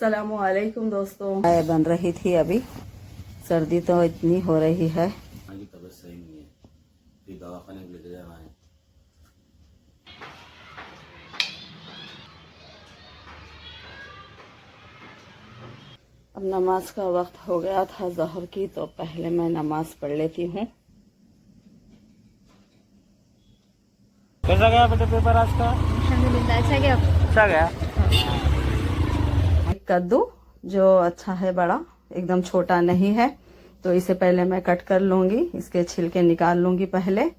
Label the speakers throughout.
Speaker 1: अस्सलामुअलैकुम दोस्तों। चाय बन रही थी अभी। सर्दी तो इतनी हो रही है।
Speaker 2: की तबीयत सही नहीं है, फिर दवाखाने में लेके जाना है।
Speaker 1: अब नमाज का वक्त हो गया था ज़हर की, तो पहले मैं नमाज पढ़ लेती हूँ।
Speaker 3: कैसा गया बेटे पेपर आज का?
Speaker 4: अल्हम्दुलिल्लाह अच्छा गया।
Speaker 3: अच्छा गया।
Speaker 1: कद्दू जो अच्छा है, बड़ा एकदम छोटा नहीं है, तो इसे पहले मैं कट कर लूंगी। इसके छिलके निकाल लूंगी पहले।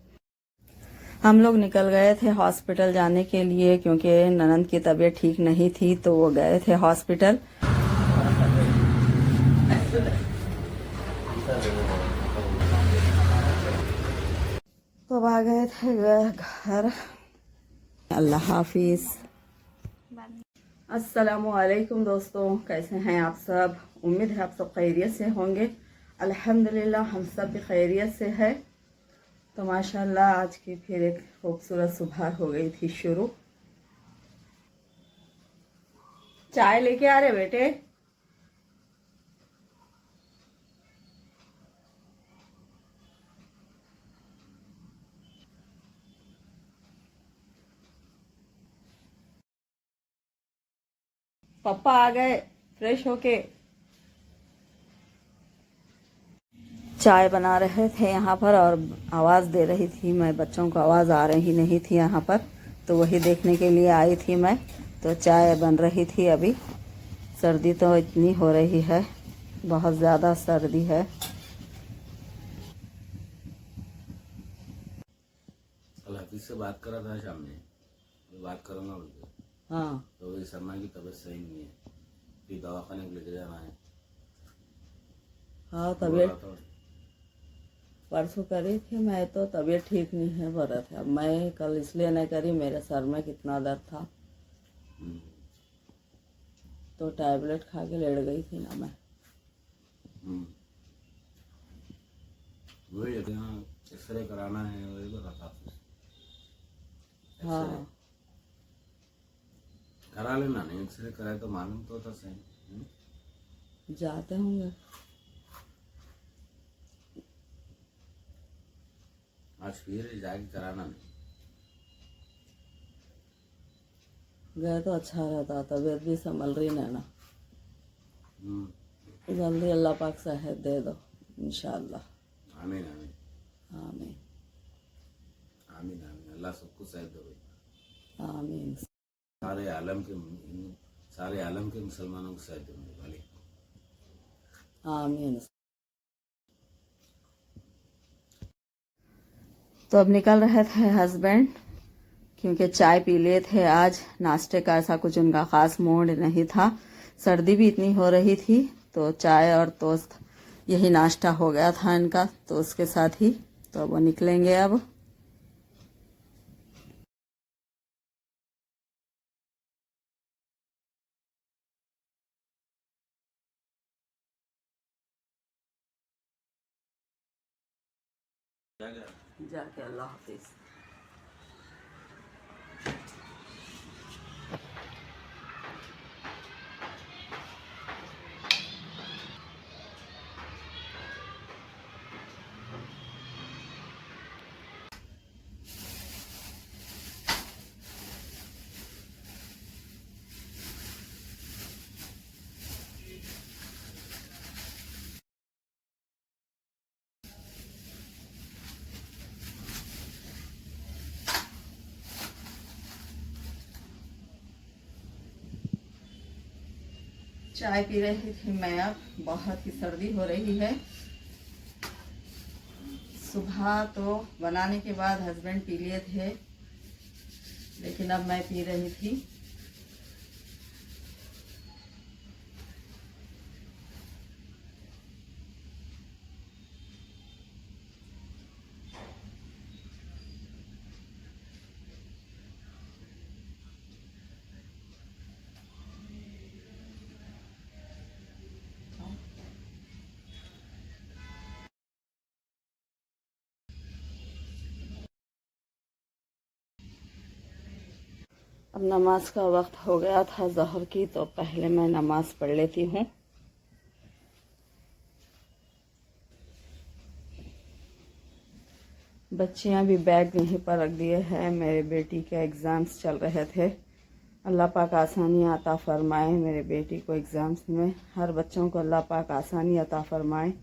Speaker 1: हम लोग निकल गए थे हॉस्पिटल जाने के लिए, क्योंकि ननद की तबीयत ठीक नहीं थी, तो वो गए थे हॉस्पिटल। तो अब आ गए थे घर। अल्लाह हाफिज। अस्सलामुअलैकुम दोस्तों, कैसे हैं आप सब? उम्मीद है आप सब खैरियत से होंगे। अल्हम्दुलिल्लाह हम सब भी खैरियत से है। तो माशाल्लाह आज की फिर एक खूबसूरत सुबह हो गई थी शुरू। चाय लेके आ रहे बेटे? पापा आ गए फ्रेश होके। चाय बना रहे थे यहाँ पर और आवाज़ दे रही थी मैं, बच्चों को आवाज़ आ रही नहीं थी यहाँ पर, तो वही देखने के लिए आई थी मैं। तो चाय बन रही थी अभी। सर्दी तो इतनी हो रही है, बहुत ज़्यादा सर्दी है।
Speaker 2: कल हफीज से बात करा था शाम में, मैं बात करूंगा बोलते,
Speaker 1: हाँ
Speaker 2: तो वही सलमान की तबीयत सही नहीं है, फिर दवाखाने में लेके जाना है।
Speaker 1: हाँ,
Speaker 2: बोल रहा
Speaker 1: तबीयत
Speaker 2: था।
Speaker 1: परसों करी थी मैं, तो तबीयत ठीक नहीं है बोल रहा था। अब मैं कल इसलिए नहीं करी, मेरे सर में कितना दर्द था, तो टैबलेट खा के लेट गई थी ना मैं।
Speaker 2: वही यहाँ एक्सरे कराना है, वही बोल रहा था आपसे।
Speaker 1: हाँ
Speaker 2: करा लेना, नहीं एक्सरे कराए तो मालूम तो होता सही।
Speaker 1: जाते होंगे।
Speaker 2: आज फिर जाके कराना नहीं।
Speaker 1: गए तो अच्छा रहता, तबीयत भी संभल रही ना। जल्दी अल्लाह पाक सेहत दे दो इंशाअल्लाह।
Speaker 2: आमीन आमीन
Speaker 1: आमीन
Speaker 2: आमीन आमीन। अल्लाह सबको सेहत दे।
Speaker 1: आमीन।
Speaker 2: सारे आलम के मुसलमानों को सेहत दे वाले।
Speaker 1: आमीन। तो अब निकल रहे थे हस्बैंड, क्योंकि चाय पी लिए थे आज। नाश्ते का ऐसा कुछ उनका खास मूड नहीं था, सर्दी भी इतनी हो रही थी, तो चाय और टोस्ट यही नाश्ता हो गया था इनका, तो उसके साथ ही तो अब वो निकलेंगे अब। जाके अल्लाह हाफिज। चाय पी रही थी मैं, अब बहुत ही सर्दी हो रही है। सुबह तो बनाने के बाद हस्बैंड पी लिए थे, लेकिन अब मैं पी रही थी। अब नमाज का वक्त हो गया था ज़हर की, तो पहले मैं नमाज पढ़ लेती हूँ। बच्चियाँ भी बैग यहीं पर रख दिए हैं। मेरे बेटी के एग्ज़ाम्स चल रहे थे। अल्लाह पाक आसानी अता फरमाए मेरे बेटी को एग्ज़ाम्स में। हर बच्चों को अल्लाह पाक आसानी अता फरमाए।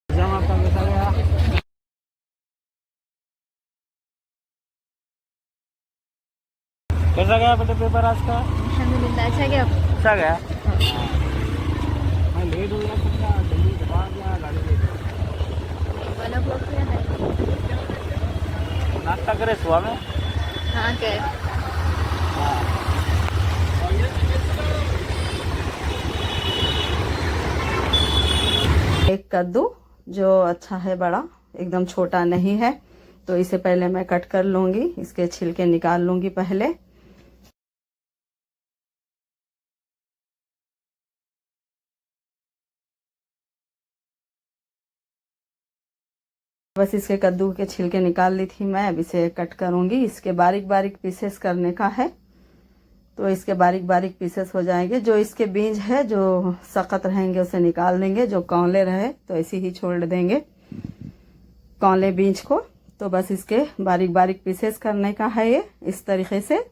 Speaker 3: एग्जाम आपका कैसा गया? कैसा गया बेटे पेपर आज का?
Speaker 4: अल्हम्दुलिल्लाह अच्छा गया।
Speaker 3: अच्छा गया। मैं लेट हो गया था क्या? जल्दी दबा गया गाड़ी ले गया।
Speaker 4: वाला को क्या है?
Speaker 3: नाश्ता करे सुबह में?
Speaker 4: हाँ क्या है?
Speaker 1: एक कद्दू जो अच्छा है, बड़ा एकदम छोटा नहीं है, तो इसे पहले मैं कट कर लूँगी। इसके छिलके निकाल लूँगी पहले। बस इसके कद्दू के छिलके निकाल ली थी मैं। अब इसे कट करूँगी। इसके बारीक बारीक पीसेस करने का है, तो इसके बारीक बारीक पीसेस हो जाएंगे। जो इसके बीज है जो सख्त रहेंगे उसे निकाल देंगे। जो कौले रहे तो ऐसे ही छोड़ देंगे कौले बीज को। तो बस इसके बारीक बारीक पीसेस करने का है ये, इस तरीके से।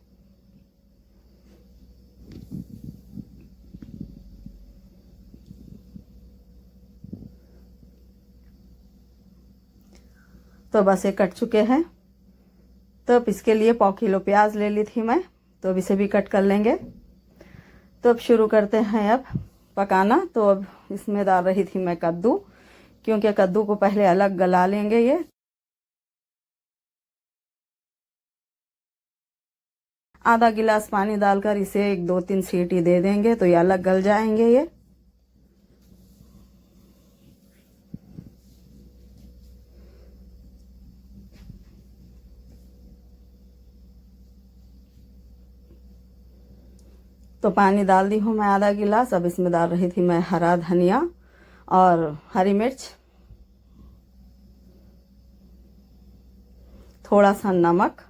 Speaker 1: तो बस ये कट चुके हैं। तो अब इसके लिए 1 किलो प्याज ले ली थी मैं, तो अब इसे भी कट कर लेंगे। तो अब शुरू करते हैं अब पकाना। तो अब इसमें डाल रही थी मैं कद्दू, क्योंकि कद्दू को पहले अलग गला लेंगे। ये आधा गिलास पानी डालकर इसे 1-2-3 सीटी दे देंगे, तो ये अलग गल जाएंगे ये। तो पानी डाल दी हूँ मैं आधा गिलास। अब इसमें डाल रही थी मैं हरा धनिया और हरी मिर्च, थोड़ा सा नमक,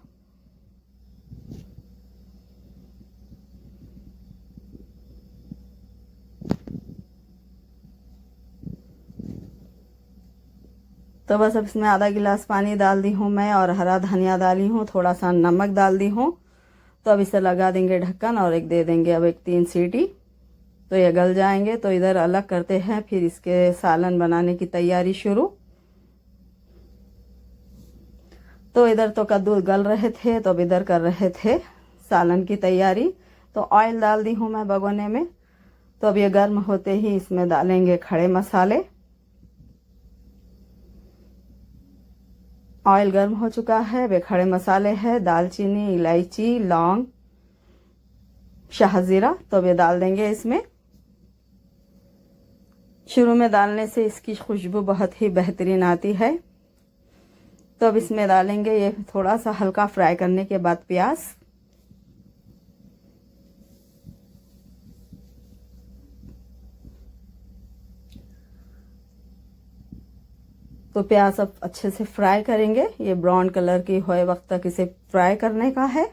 Speaker 1: तो बस अब इसमें आधा गिलास पानी डाल दी हूँ मैं और हरा धनिया डाली हूँ, थोड़ा सा नमक डाल दी हूँ। तो अब इसे लगा देंगे ढक्कन और एक दे देंगे अब 3 सीटी, तो ये गल जाएंगे। तो इधर अलग करते हैं, फिर इसके सालन बनाने की तैयारी शुरू। तो इधर तो कद्दू गल रहे थे, तो अब इधर कर रहे थे सालन की तैयारी। तो ऑयल डाल दी हूँ मैं भगोने में। तो अब ये गर्म होते ही इसमें डालेंगे खड़े मसाले। ऑयल गर्म हो चुका है। वे खड़े मसाले हैं दालचीनी, इलायची, लौंग, शाहजीरा, तो वे डाल देंगे इसमें। शुरू में डालने से इसकी खुशबू बहुत ही बेहतरीन आती है। तो अब इसमें डालेंगे ये थोड़ा सा हल्का फ्राई करने के बाद प्याज। तो प्याज अब अच्छे से फ्राई करेंगे। ये ब्राउन कलर की होए वक्त तक इसे फ्राई करने का है।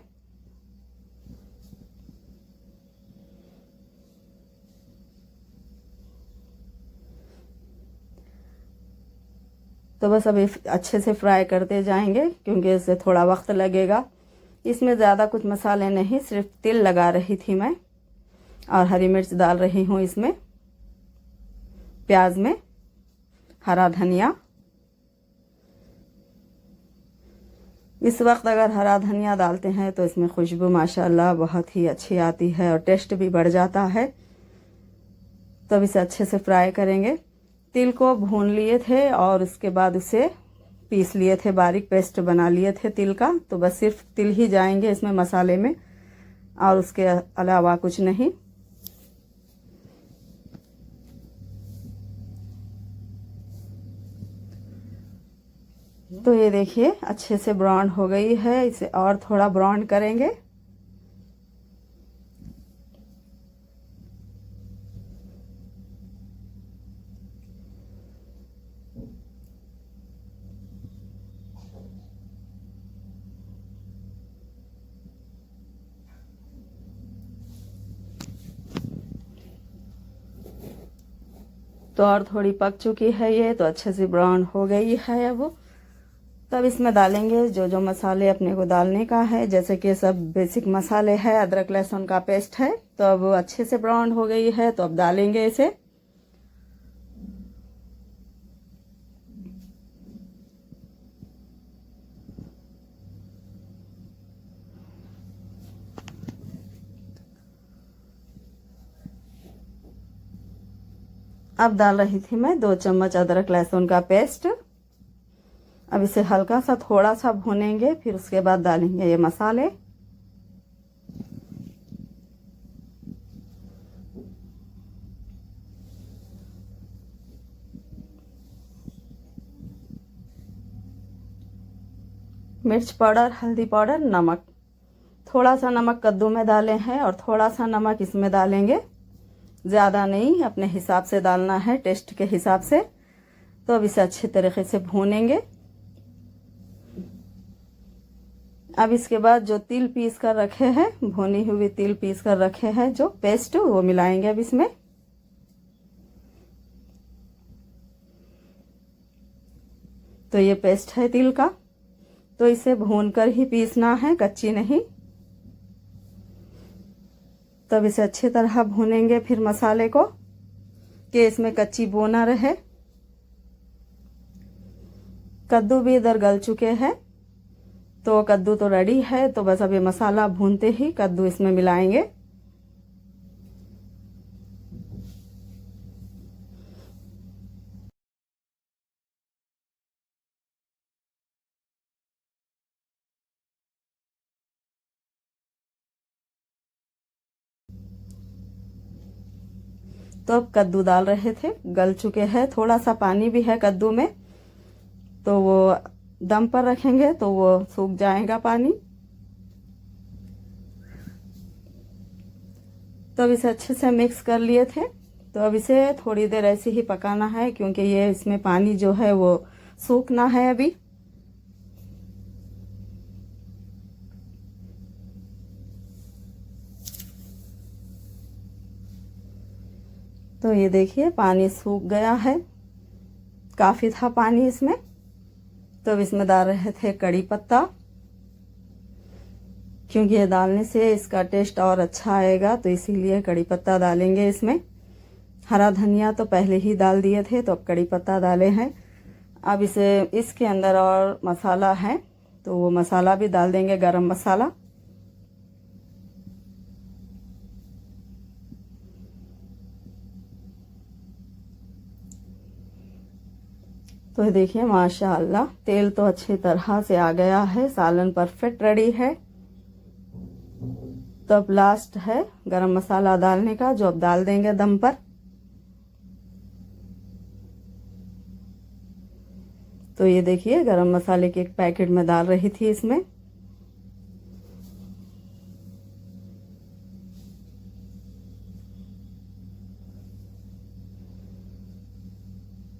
Speaker 1: तो बस अभी अच्छे से फ्राई करते जाएंगे, क्योंकि इससे थोड़ा वक्त लगेगा। इसमें ज़्यादा कुछ मसाले नहीं, सिर्फ तिल लगा रही थी मैं और हरी मिर्च डाल रही हूँ इसमें, प्याज में हरा धनिया। इस वक्त अगर हरा धनिया डालते हैं तो इसमें खुशबू माशाल्लाह बहुत ही अच्छी आती है और टेस्ट भी बढ़ जाता है। तो अब इसे अच्छे से फ्राई करेंगे। तिल को भून लिए थे और उसके बाद उसे पीस लिए थे, बारीक पेस्ट बना लिए थे तिल का। तो बस सिर्फ तिल ही जाएंगे इसमें मसाले में, और उसके अलावा कुछ नहीं। तो ये देखिए अच्छे से ब्राउन हो गई है, इसे और थोड़ा ब्राउन करेंगे। तो और थोड़ी पक चुकी है ये, तो अच्छे से ब्राउन हो गई है अब। तब इसमें डालेंगे जो जो मसाले अपने को डालने का है, जैसे कि सब बेसिक मसाले है, अदरक लहसुन का पेस्ट है। तो अब अच्छे से ब्राउन हो गई है, तो अब डालेंगे इसे। अब डाल रही थी मैं 2 चम्मच अदरक लहसुन का पेस्ट। अब इसे हल्का सा थोड़ा सा भूनेंगे, फिर उसके बाद डालेंगे ये मसाले। मिर्च पाउडर, हल्दी पाउडर, नमक। थोड़ा सा नमक कद्दू में डाले हैं और थोड़ा सा नमक इसमें डालेंगे, ज़्यादा नहीं, अपने हिसाब से डालना है, टेस्ट के हिसाब से। तो अब इसे अच्छे तरीके से भूनेंगे। अब इसके बाद जो तिल पीस कर रखे हैं, भुनी हुई तिल पीस कर रखे हैं जो पेस्ट, वो मिलाएंगे अब इसमें। तो ये पेस्ट है तिल का, तो इसे भूनकर ही पीसना है, कच्ची नहीं। तब इसे अच्छी तरह भूनेंगे फिर मसाले को, कि इसमें कच्ची बो ना रहे। कद्दू भी इधर गल चुके हैं, तो कद्दू तो रेडी है। तो बस अब ये मसाला भूनते ही कद्दू इसमें मिलाएंगे। तो अब कद्दू डाल रहे थे, गल चुके हैं, थोड़ा सा पानी भी है कद्दू में, तो वो दम पर रखेंगे तो वो सूख जाएगा पानी। तो अब इसे अच्छे से मिक्स कर लिए थे। तो अब इसे थोड़ी देर ऐसे ही पकाना है, क्योंकि ये इसमें पानी जो है वो सूखना है अभी। तो ये देखिए पानी सूख गया है, काफी था पानी इसमें। तो अब इसमें डाल रहे थे कड़ी पत्ता, क्योंकि ये डालने से इसका टेस्ट और अच्छा आएगा, तो इसीलिए कड़ी पत्ता डालेंगे इसमें। हरा धनिया तो पहले ही डाल दिए थे, तो अब कड़ी पत्ता डाले हैं। अब इसे इसके अंदर और मसाला है, तो वो मसाला भी डाल देंगे, गरम मसाला। तो देखिए माशाअल्लाह तेल तो अच्छी तरह से आ गया है, सालन परफेक्ट रेडी है। तो अब लास्ट है गरम मसाला डालने का, जो अब डाल देंगे दम पर। तो ये देखिए गरम मसाले के एक पैकेट में डाल रही थी इसमें।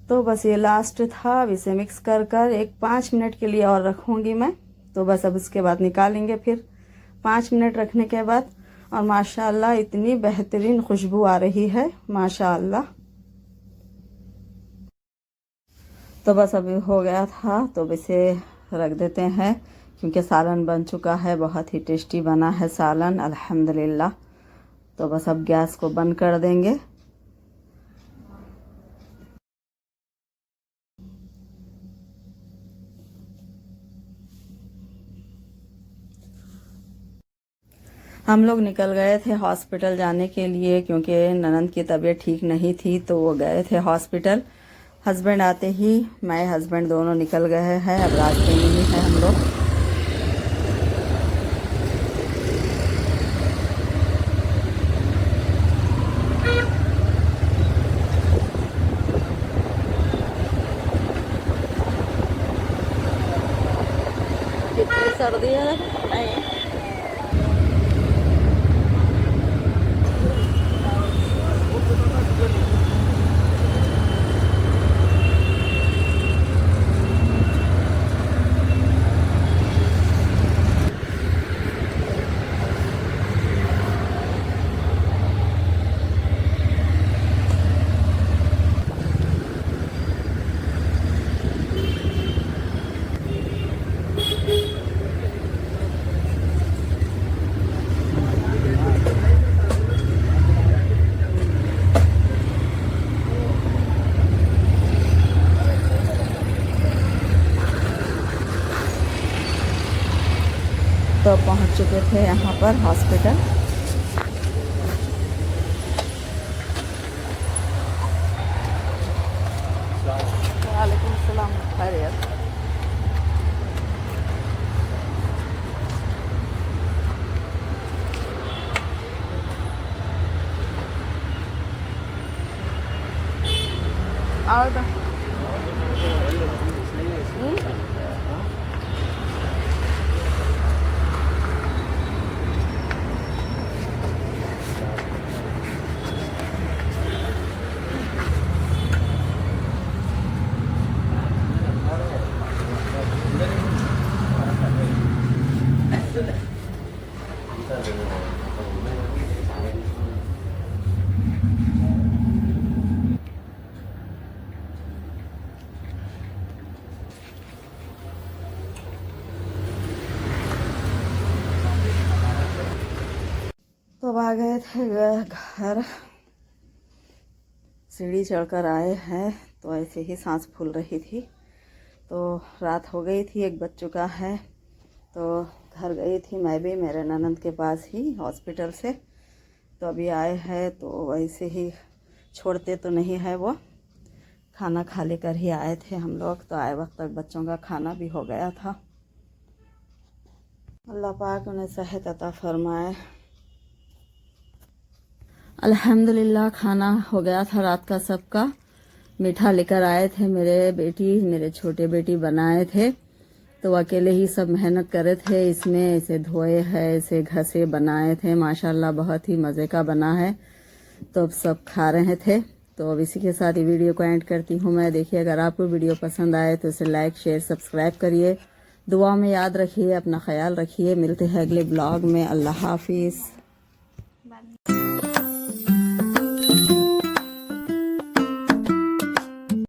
Speaker 1: तो बस ये लास्ट था। अब इसे मिक्स कर कर एक 5 मिनट के लिए और रखूंगी मैं। तो बस अब उसके बाद निकालेंगे फिर 5 मिनट रखने के बाद। और माशाअल्लाह इतनी बेहतरीन खुशबू आ रही है माशाअल्लाह। तो बस अभी हो गया था, तो इसे रख देते हैं, क्योंकि सालन बन चुका है, बहुत ही टेस्टी बना है सालन अल्हम्दुलिल्लाह। तो बस अब गैस को बंद कर देंगे। हम लोग निकल गए थे हॉस्पिटल जाने के लिए, क्योंकि ननंद की तबीयत ठीक नहीं थी, तो वो गए थे हॉस्पिटल। हस्बैंड आते ही मैं हस्बैंड दोनों निकल गए हैं, अब रास्ते में ही है हम लोग। कितनी सर्दी है नहीं। तो पहुंच चुके थे यहाँ पर हॉस्पिटल। वालेकुम सलाम, खैरियत। और तो अब आ गए थे घर। सीढ़ी चढ़कर आए हैं तो ऐसे ही सांस फूल रही थी, तो रात हो गई थी, 1 बज चुका है। तो घर गई थी मैं भी मेरे ननंद के पास ही हॉस्पिटल से। तो अभी आए हैं तो वैसे ही छोड़ते तो नहीं है वो, खाना खा लेकर ही आए थे हम लोग। तो आए वक्त तक बच्चों का खाना भी हो गया था। अल्लाह पाक उन्हें सेहत अता फरमाए। अल्हम्दुलिल्लाह खाना हो गया था रात का सबका। मीठा लेकर आए थे मेरे छोटे बेटी बनाए थे, तो अकेले ही सब मेहनत करे थे इसमें। इसे धोए है, इसे घसे बनाए थे, माशाल्लाह बहुत ही मज़े का बना है। तो अब सब खा रहे थे। तो अब इसी के साथ ये वीडियो को एंड करती हूँ मैं। देखिए, अगर आपको वीडियो पसंद आए तो इसे लाइक शेयर सब्सक्राइब करिए, दुआ में याद रखिए, अपना ख्याल रखिए। मिलते हैं अगले ब्लॉग में। अल्लाह हाफिज़।